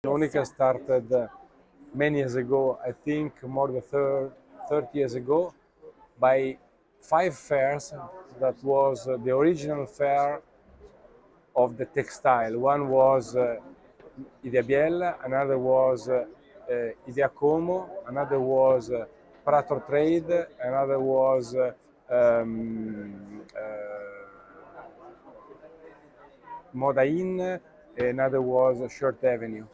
Unica started many years ago, I think more than 30 years ago, by 5 fairs. That was the original fair of the textile. One was Ideabiella, another was Idea Como, another was Prato Trade, another was Moda Inn, another was Shirt Avenue.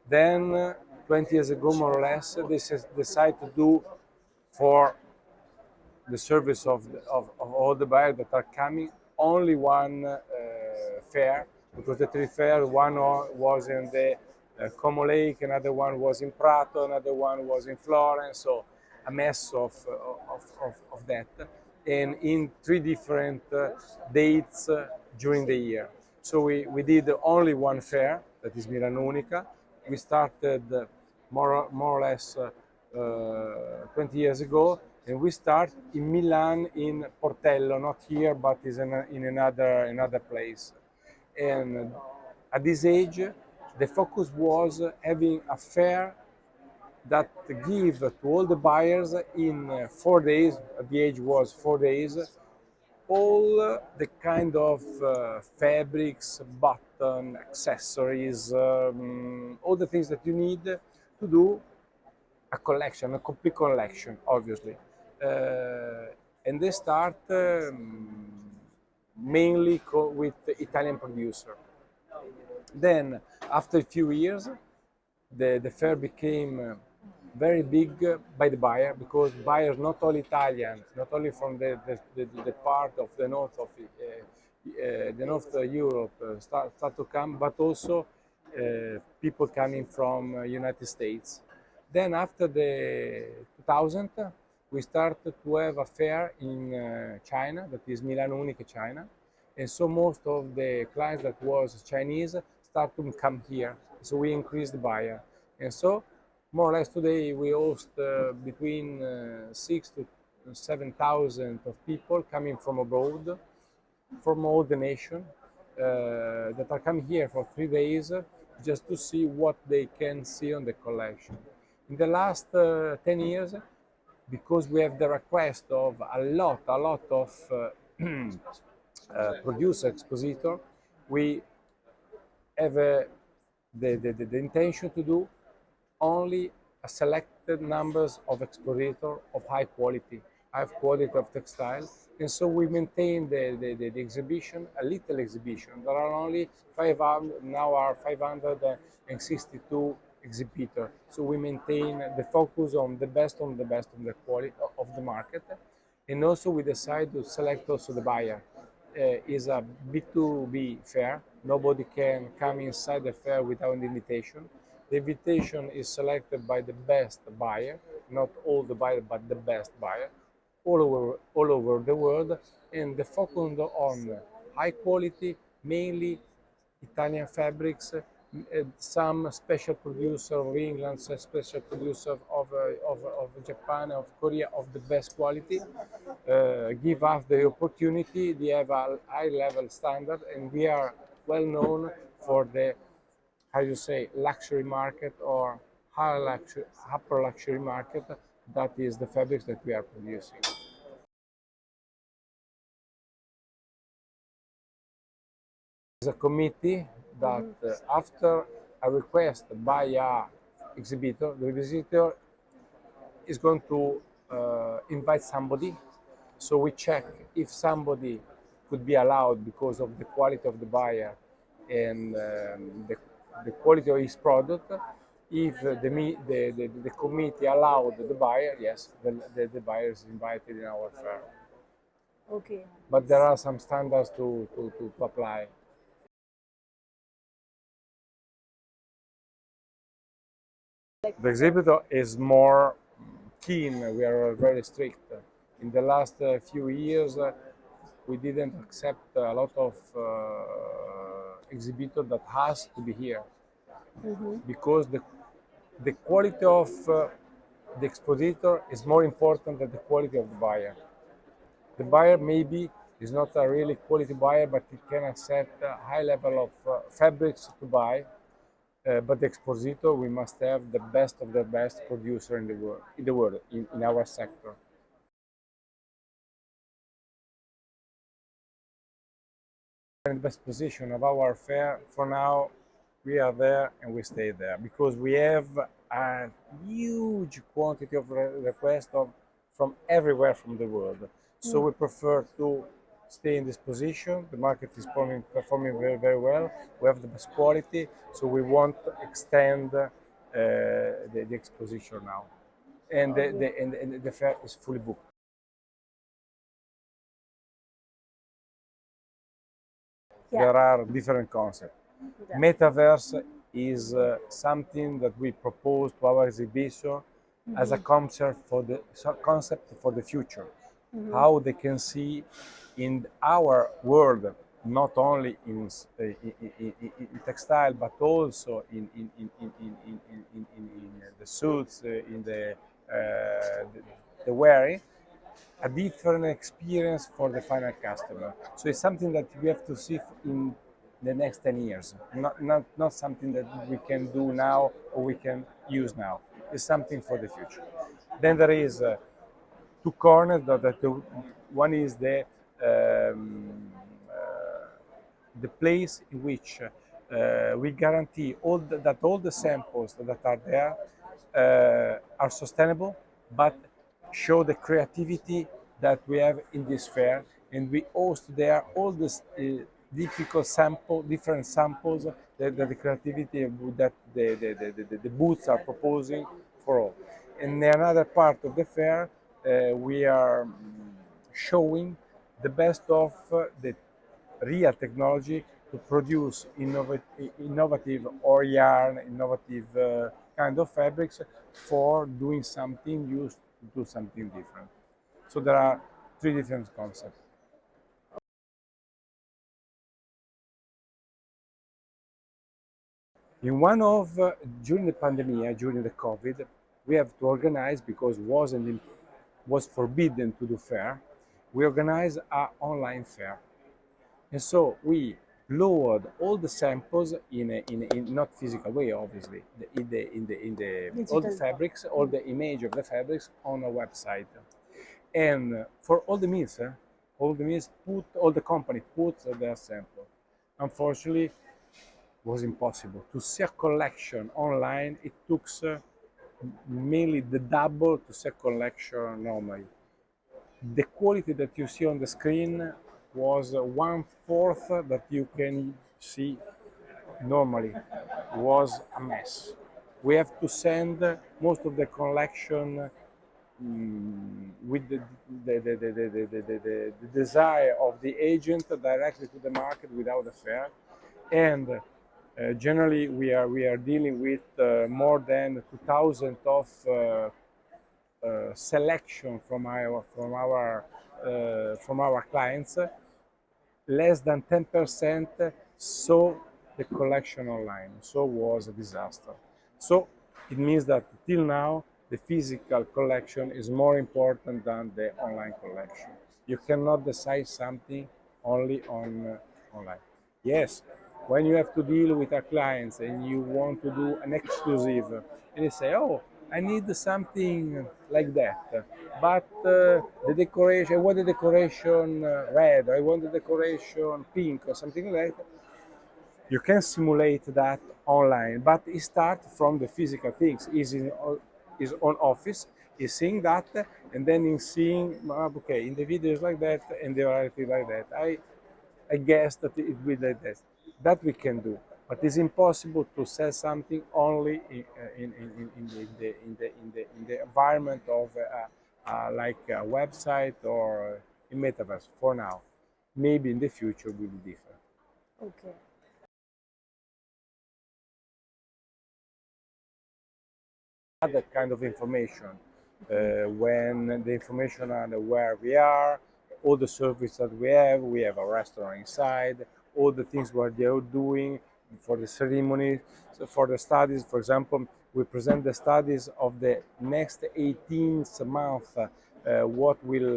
Then 20 years ago, more or less, they decided to do for the service of all the buyers that are coming only one fair, because the three fairs, one was in the Como Lake, another one was in Prato, another one was in Florence, so a mess of that, and in three different dates during the year. So we did only one fair, that is Milano Unica. We started more or less 20 years ago, and we start in Milan, in Portello, not here, but is in another place. And at this age, the focus was having a fair that give to all the buyers in 4 days. The age was 4 days. All the kind of fabrics, button, accessories, all the things that you need to do a collection, a complete collection, obviously. And they start mainly with Italian producer. Then, after a few years, the fair became very big by the buyer, because buyers, not only Italian, not only from the part of the north of the North Europe start to come, but also people coming from United States. Then after the 2000, we started to have a fair in China, that is Milano Unica China. And so most of the clients that was Chinese start to come here. So we increased the buyer. And so more or less today we host between 6,000 to 7,000 of people coming from abroad, from all the nation, that are coming here for 3 days just to see what they can see on the collection. In the last 10 years, because we have the request of a lot of producer expositor, we have the intention to do only a selected numbers of expositor of high quality of textile. And so we maintain the exhibition, a little exhibition. There are only 500, now are 562 exhibitors. So we maintain the focus on the best of the quality of the market. And also we decide to select also the buyer. Is a B2B fair. Nobody can come inside the fair without an invitation. The invitation is selected by the best buyer, not all the buyers, but the best buyer, all over the world. And the focus on high quality, mainly Italian fabrics, some special producer of England, some special producer of Japan, of Korea, of the best quality, give us the opportunity. They have a high level standard, and we are well known for the, how you say, luxury market or upper luxury market. That is the fabrics that we are producing. There's a committee that after a request by a exhibitor, the exhibitor is going to invite somebody. So we check if somebody could be allowed because of the quality of the buyer and the quality of his product. If the committee allowed the buyer, yes, the buyer is invited in our fair. Okay. But there are some standards to apply. The exhibitor is more keen. We are very strict. In the last few years, we didn't accept a lot of exhibitors that has to be here, because the quality of the expositor is more important than the quality of the buyer. The buyer maybe is not a really quality buyer, but he can accept a high level of fabrics to buy, but the Exposito, we must have the best of the best producer in the world, in our sector. In the best position of our fair for now, we are there and we stay there because we have a huge quantity of requests from everywhere from the world. So we prefer to stay in this position. The market is performing very, very well. We have the best quality, so we want to extend the exposition now. And and the fair is fully booked. Yeah. There are different concepts. Yeah. Metaverse is something that we propose to our exhibition as a concept for the future. How they can see in our world, not only in textile, but also in the suits, in the wearing, a different experience for the final customer. So it's something that we have to see in the next 10 years, not something that we can do now or we can use now. It's something for the future. Then there is two corners. One is the place in which we guarantee that all the samples that are there are sustainable, but show the creativity that we have in this fair, and we host there all these different samples that the creativity that the booths are proposing for all. In another part of the fair, we are showing the best of the real technology to produce innovative or yarn, innovative kind of fabrics for doing something used to do something different. So there are three different concepts. In one of during the pandemic, during the COVID, we have to organize because was forbidden to do fair. We organized an online fair. And so we lowered all the samples in not physical way, obviously, all the Digital. fabrics, all the image of the fabrics on a website. And for all the mills, all the company put their sample. Unfortunately, was impossible to see a collection online. It took mainly the double to see a collection normally. The quality that you see on the screen was 1/4 that you can see normally. Was a mess. We have to send most of the collection with the desire of the agent directly to the market without the fair. And generally we are dealing with more than 2,000 of selection from our clients. Less than 10% saw the collection online, so was a disaster. So it means that till now the physical collection is more important than the online collection. You cannot decide something only on online. Yes, when you have to deal with our clients and you want to do an exclusive, and they say, "Oh, I need something like that, but the decoration, I want the decoration red, I want the decoration pink or something like that." You can simulate that online, but it starts from the physical things. Is in his own office, is seeing that, and then in seeing, okay, in the video is like that, and the reality like that. I guess that it will be like that. That we can do, but it's impossible to sell something only in the environment of like a website or in metaverse for now. Maybe in the future will be different. Okay. That kind of information when the information on where we are, all the service that we have a restaurant inside, all the things what they're doing for the ceremony. So for the studies, for example, we present the studies of the next 18th month what will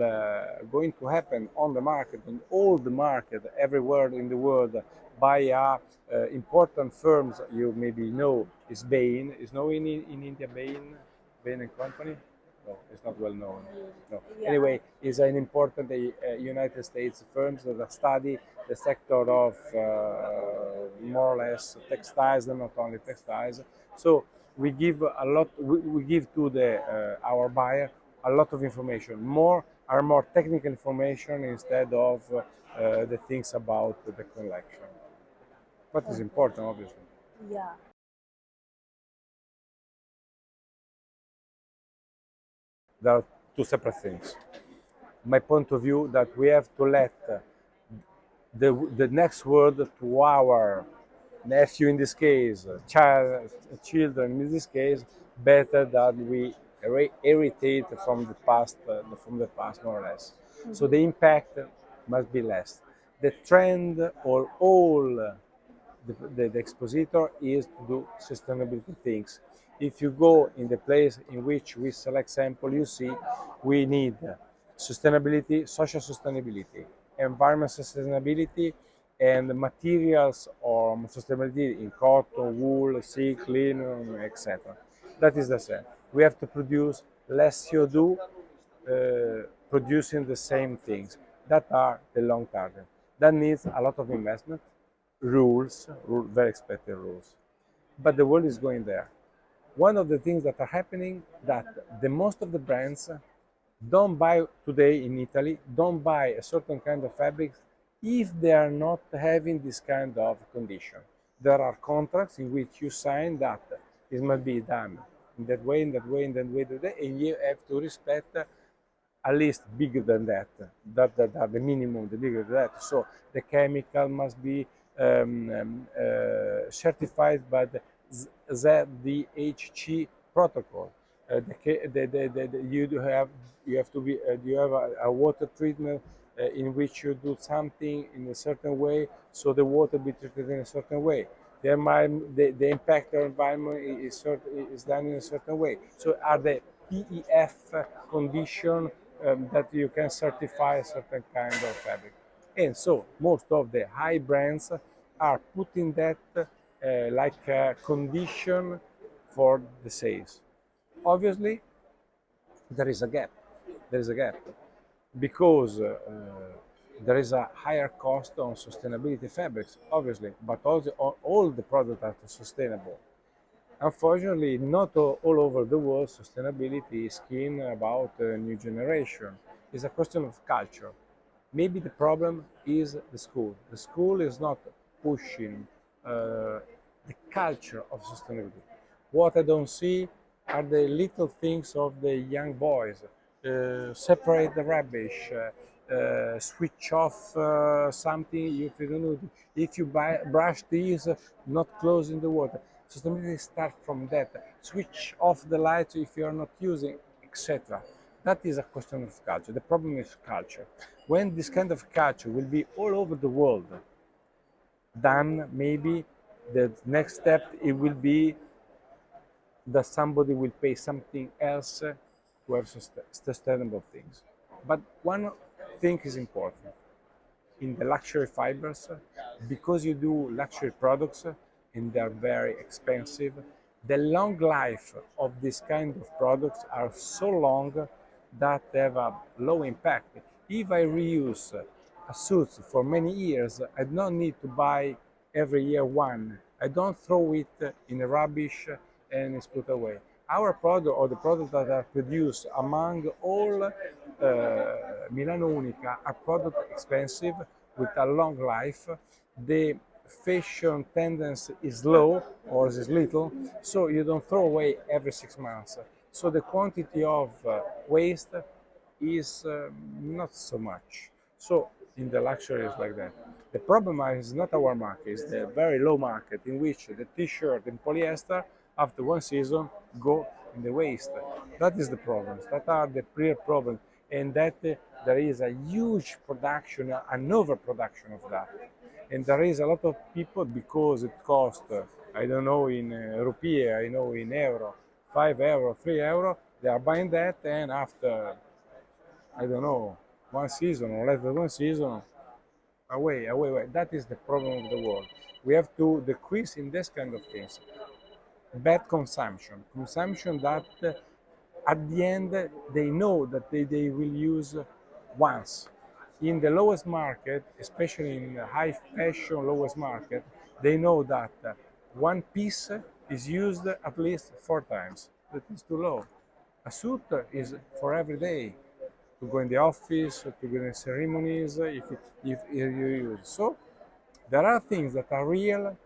going to happen on the market, on all the market, everywhere in the world, by important firms you maybe know is Bain. Is known in India, Bain and Company? No, it's not well known. No. Yeah. Anyway, is an important United States firms that study the sector of more or less textiles, and not only textiles. So we give a lot. We give to the our buyer a lot of information. More technical information instead of the things about the collection. What is important, obviously. Yeah. There are two separate things. My point of view that we have to let the next word to our nephew in this case, children in this case, better than we irritate from the past more or less. So the impact must be less. The trend or all the expositor is to do sustainability things. If you go in the place in which we select sample, you see we need sustainability, social sustainability, environment sustainability, and materials or sustainability in cotton, wool, silk, linen, etc. That is the same. We have to produce less CO2 producing the same things. That are the long target. That needs a lot of investment, very expected rules. But the world is going there. One of the things that are happening that the most of the brands don't buy today in Italy, don't buy a certain kind of fabrics if they are not having this kind of condition. There are contracts in which you sign that this must be done in that way, in that way, in that way, and you have to respect at least bigger than that. That are the minimum, the bigger than that. So the chemical must be certified by the ZDHC protocol. You have to be you have a water treatment in which you do something in a certain way, so the water be treated in a certain way. The impact on environment is done in a certain way. So are the PEF condition that you can certify a certain kind of fabric. And so most of the high brands are putting that like a condition for the sales. Obviously, there is a gap. There is a gap because there is a higher cost on sustainability fabrics, obviously, but also all the products are sustainable. Unfortunately, not all over the world sustainability is keen about the new generation. It's a question of culture. Maybe the problem is the school. The school is not pushing the culture of sustainability. What I don't see are the little things of the young boys. Separate the rubbish, switch off something if you don't know. If you brush these, not closing the water. Sustainability starts from that. Switch off the lights if you are not using, etc. That is a question of culture. The problem is culture. When this kind of culture will be all over the world, then maybe the next step it will be that somebody will pay something else to have sustainable things. But one thing is important. In the luxury fibers, because you do luxury products and they're very expensive, the long life of this kind of products are so long that they have a low impact. If I reuse a suit for many years, I don't need to buy every year one. I don't throw it in the rubbish and it's put away. Our product or the products that are produced among all Milano Unica are products expensive with a long life. The fashion tendency is low or is little, so you don't throw away every 6 months. So the quantity of waste is not so much. So in the luxury is like that. The problem is not our market, it's the very low market in which the t-shirt in polyester after one season go in the waste. That is the problem. That are the real problems, and that there is a huge production, an overproduction of that. And there is a lot of people because it costs, I don't know in rupee, I know in euro, €5, €3, they are buying that, and after I don't know, one season or less than one season, away, away, away. That is the problem of the world. We have to decrease in this kind of things. Bad consumption, consumption that at the end they know that they will use once. In the lowest market, especially in the high fashion lowest market, they know that one piece is used at least 4 times. That is too low. A suit is for every day, to go in the office, to go in ceremonies, if you use. So there are things that are real,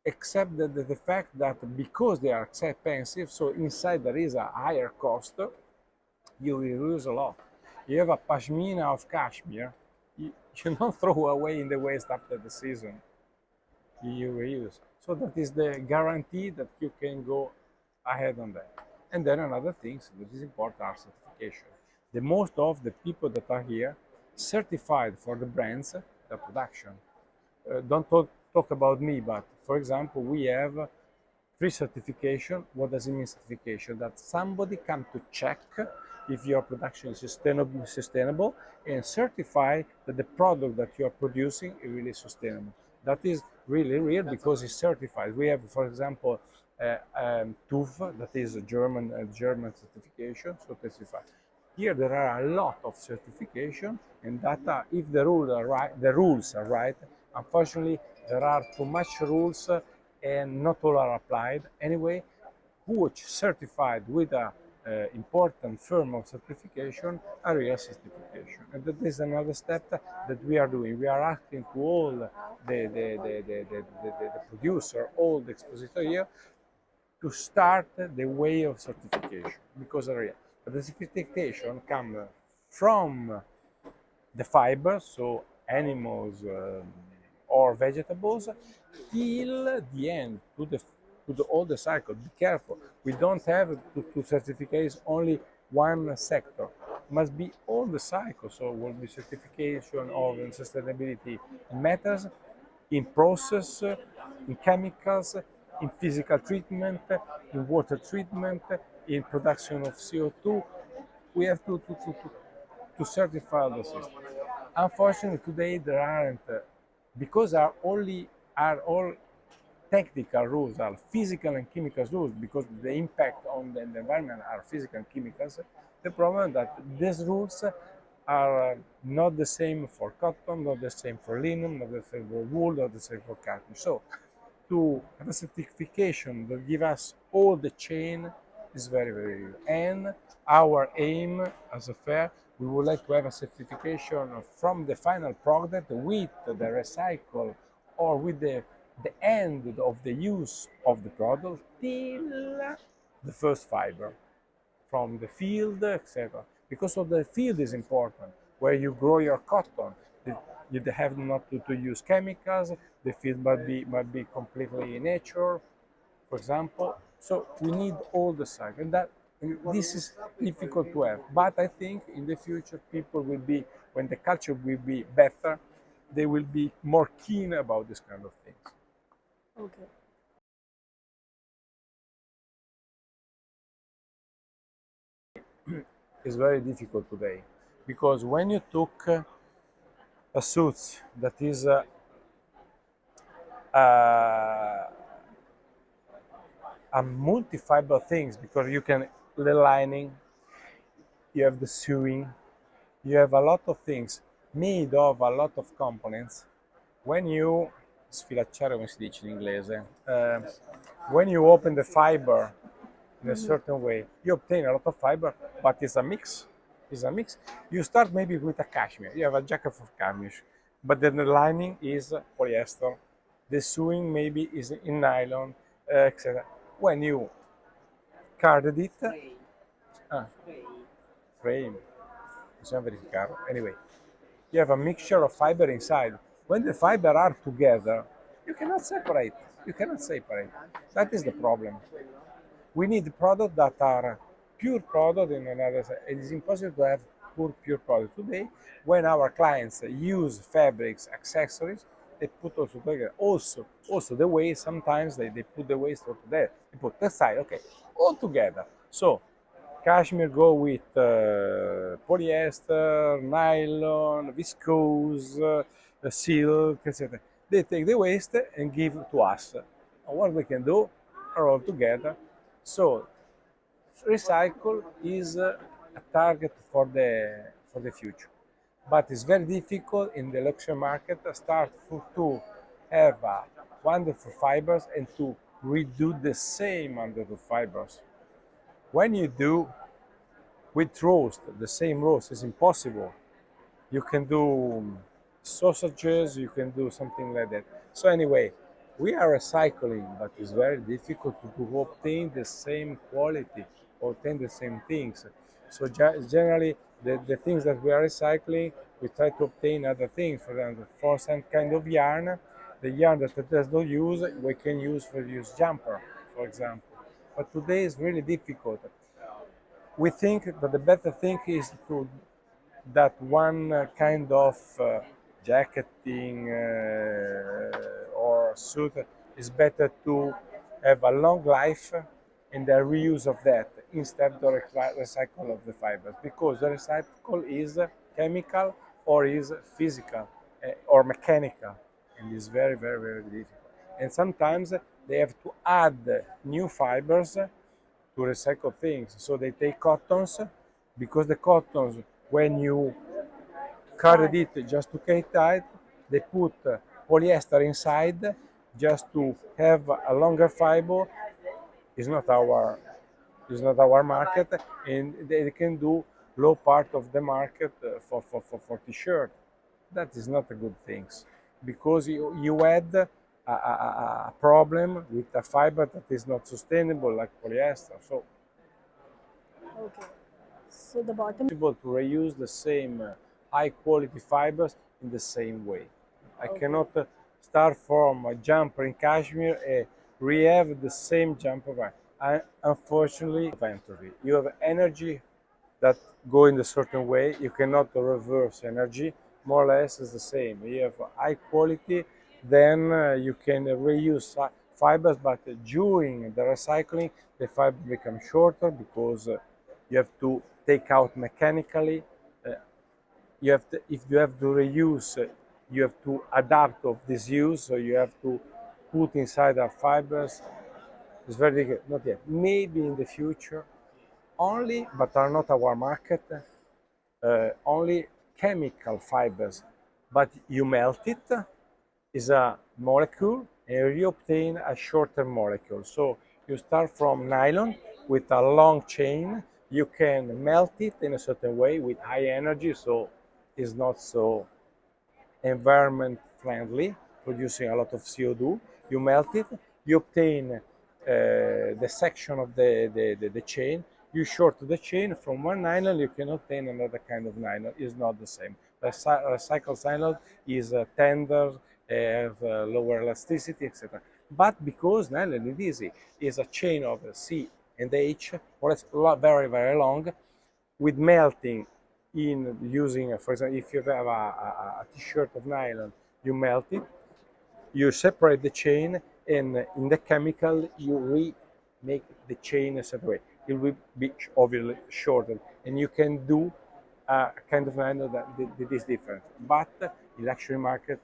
except that the fact that because they are expensive, so inside there is a higher cost, you will use a lot. You have a pashmina of cashmere, you don't throw away in the waste after the season. You reuse. So that is the guarantee that you can go ahead on that. And then another thing that is important are certification. The most of the people that are here certified for the brands, the production. Don't talk about me, but for example, we have free certification. What does it mean, certification? That somebody come to check if your production is sustainable and certify that the product that you are producing is really sustainable. That is really real because it's certified. We have, for example, TÜV, that is a German certification, so certified. Here there are a lot of certification, and that if the rules are right. Unfortunately, there are too much rules and not all are applied. Anyway, which certified with a important firm of certification, a real certification. And that is another step that we are doing. We are asking to all the producer, all the expositor here, to start the way of certification, because the certification comes from the fibers, so animals or vegetables, till the end, to all the cycle. Be careful. We don't have to certificate only one sector. It must be all the cycle. So will be certification of sustainability in metals, in process, in chemicals, in physical treatment, in water treatment, in production of CO2. We have to certify the system. Unfortunately, today there aren't, because are all technical rules, are physical and chemical rules, because the impact on the environment are physical and chemicals. The problem is that these rules are not the same for cotton, not the same for linen, not the same for wool, not the same for cotton. So to have a certification that give us all the chain is very, very good. And our aim as a fair, we would like to have a certification from the final product with the recycle or with the end of the use of the product till the first fiber from the field, etc. Because of the field is important, where you grow your cotton. You have not to use chemicals. The field might be completely nature, for example. So we need all the cycle, and this is difficult to have. But I think in the future, people will be, when the culture will be better, they will be more keen about this kind of things. Okay. It's very difficult today, because when you took a suit that is a multi-fiber things, because you can the lining, you have the sewing, you have a lot of things made of a lot of components. When you sfilacciare, come si dice in inglese, when you open the fiber in a certain way, you obtain a lot of fiber, but it's a mix. It's a mix. You start maybe with a cashmere. You have a jacket of cashmere, but then the lining is polyester. The sewing maybe is in nylon, etc. When you carded it, ah, frame, bisogna verificarlo. Anyway, you have a mixture of fiber inside. When the fiber are together, you cannot separate. You cannot separate. That is the problem. We need products that are pure product in another side. It is impossible to have pure product today. When our clients use fabrics, accessories, they put also together. Also the waste, sometimes they put the waste all together. They put textile, okay, all together. So Cashmere go with polyester, nylon, viscose, silk, etc. They take the waste and give to us. And what we can do are all together. So recycle is a target for the future, but it's very difficult in the luxury market to start to have wonderful fibers and to redo the same wonderful fibers. When you do with roast, the same roast is impossible. You can do sausages, you can do something like that. So anyway, we are recycling, but it's very difficult to obtain the same quality, obtain the same things. So generally, the things that we are recycling, we try to obtain other things. For example, for some kind of yarn, the yarn that it does not use, we can use for use jumper, for example. But today is really difficult. We think that the better thing is to that one kind of jacketing or suit is better to have a long life and the reuse of that instead of the recycle of the fibers, because the recycle is chemical or is physical or mechanical, and is very very very difficult, and sometimes they have to add new fibers to recycle things. So they take cottons, because the cottons, when you carded Hard. it just to keep tight, they put polyester inside just to have a longer fiber. It's not our market, and they can do low part of the market for t-shirt. That is not a good thing, because you add a problem with a fiber that is not sustainable like polyester. So Okay. So the bottom. possible to reuse the same high quality fibers in the same way. I Okay. cannot start from a jumper in cashmere and re-have the same jumper. Unfortunately, inventory. You have energy that go in a certain way. You cannot reverse energy. More or less is the same. You have high quality, then you can reuse fibers, but during the recycling, the fiber becomes shorter because you have to take out mechanically. Uh, you have to, if you have to reuse, you have to adapt of this use, so you have to put inside our fibers. It's very difficult. Not yet. Maybe in the future, only, but are not our market. Only chemical fibers, but you melt it, is a molecule, and you obtain a shorter molecule. So you start from nylon with a long chain. You can melt it in a certain way with high energy, so it's not so environment friendly, producing a lot of CO2. You melt it, you obtain the section of the chain, you short the chain from one nylon, you can obtain another kind of nylon. It's not the same. Recycled nylon is tender, have lower elasticity, etc. But because nylon is easy, is a chain of C and H, or it's very, very long, with melting in using, for example, if you have a t-shirt of nylon, you melt it, you separate the chain, and in the chemical you remake the chain a certain way. It will be obviously shortened, and you can do a kind of nylon that is different. But in luxury market,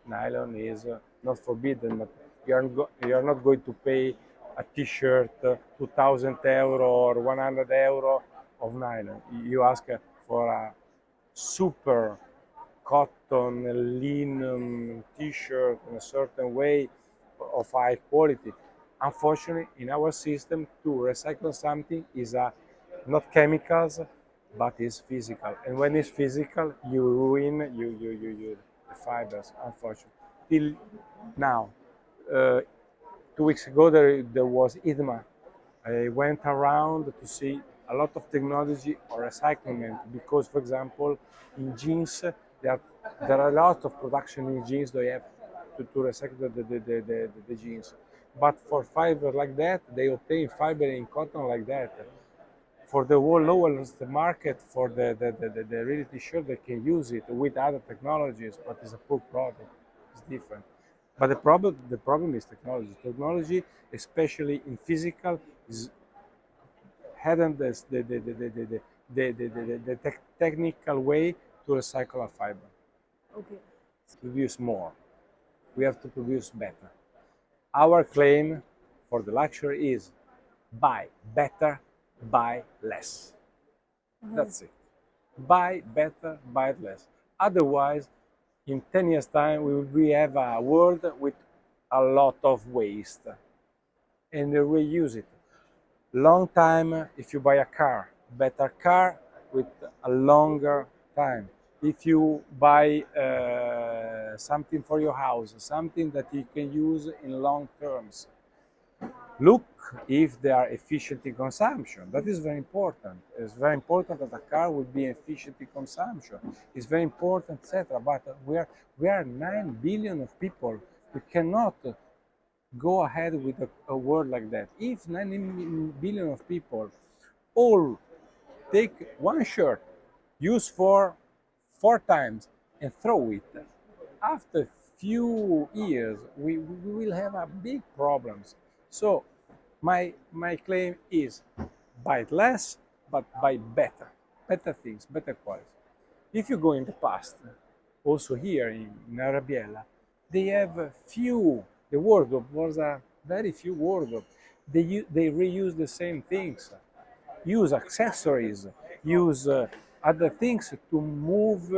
nylon is not forbidden. But you are not going to pay a t-shirt 2,000 euro or 100 euro of nylon. You ask for a super cotton, linen t-shirt in a certain way of high quality. Unfortunately, in our system, to recycle something is not chemicals, but is physical. And when it's physical, you ruin the fibers, unfortunately. Till now, uh, 2 weeks ago, there was IDMA. I went around to see a lot of technology or recycling, because, for example, in jeans, there are a lot of production in jeans. They have to recycle the jeans. But for fiber like that, they obtain fiber in cotton like that. For the whole lowest market, for the really t-shirt, they can use it with other technologies, but it's a poor product. It's different. But the problem is technology. Technology, especially in physical, is hadn't the technical way to recycle a fiber. Okay. Produce more. We have to produce better. Our claim for the luxury is buy better, buy less. That's it. Buy better, buy less. Otherwise, in 10 years' time, we have a world with a lot of waste. And we reuse it. Long time if you buy a car, better car with a longer time. If you buy something for your house, something that you can use in long terms, look if they are efficient in consumption. That is very important. It's very important that a car will be efficient in consumption. It's very important, etc. But we are 9 billion of people. We cannot go ahead with a world like that. If 9 billion of people all take one shirt, use for 4 times, and throw it, after few years we will have a big problems. So my claim is buy less, but buy better things, better quality. If you go in the past, also here in Arabiella, they have few. The wardrobe was a very few wardrobe. They reuse the same things, use accessories, use other things to move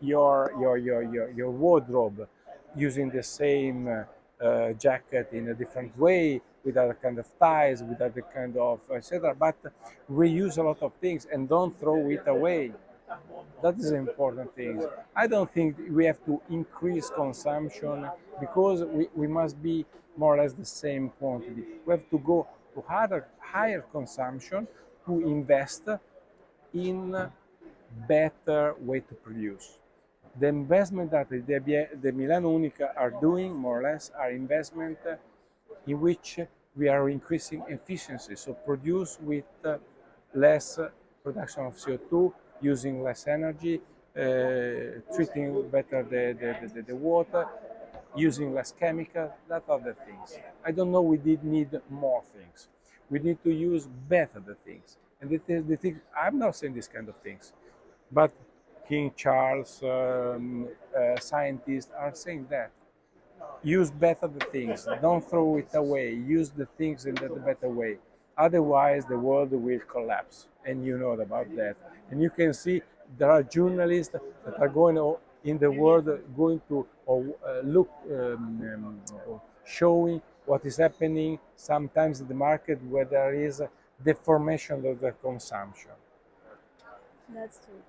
your wardrobe, using the same jacket in a different way, with other kind of ties, with other kind of etc. But reuse a lot of things and don't throw it away. That is an important thing. I don't think we have to increase consumption because we must be more or less the same quantity. We have to go to higher consumption to invest in better way to produce. The investment that the Milano Unica are doing, more or less, are investment in which we are increasing efficiency. So produce with less production of CO2, using less energy, treating better the water, using less chemical. That are the things. I don't know. We did need more things. We need to use better the things. And the thing, I'm not saying this kind of things, but King Charles, scientists are saying that. Use better the things. Don't throw it away. Use the things in the better way. Otherwise, the world will collapse. And you know about that. And you can see there are journalists that are going in the world, going to look, showing what is happening sometimes in the market where there is deformation of the consumption. That's true.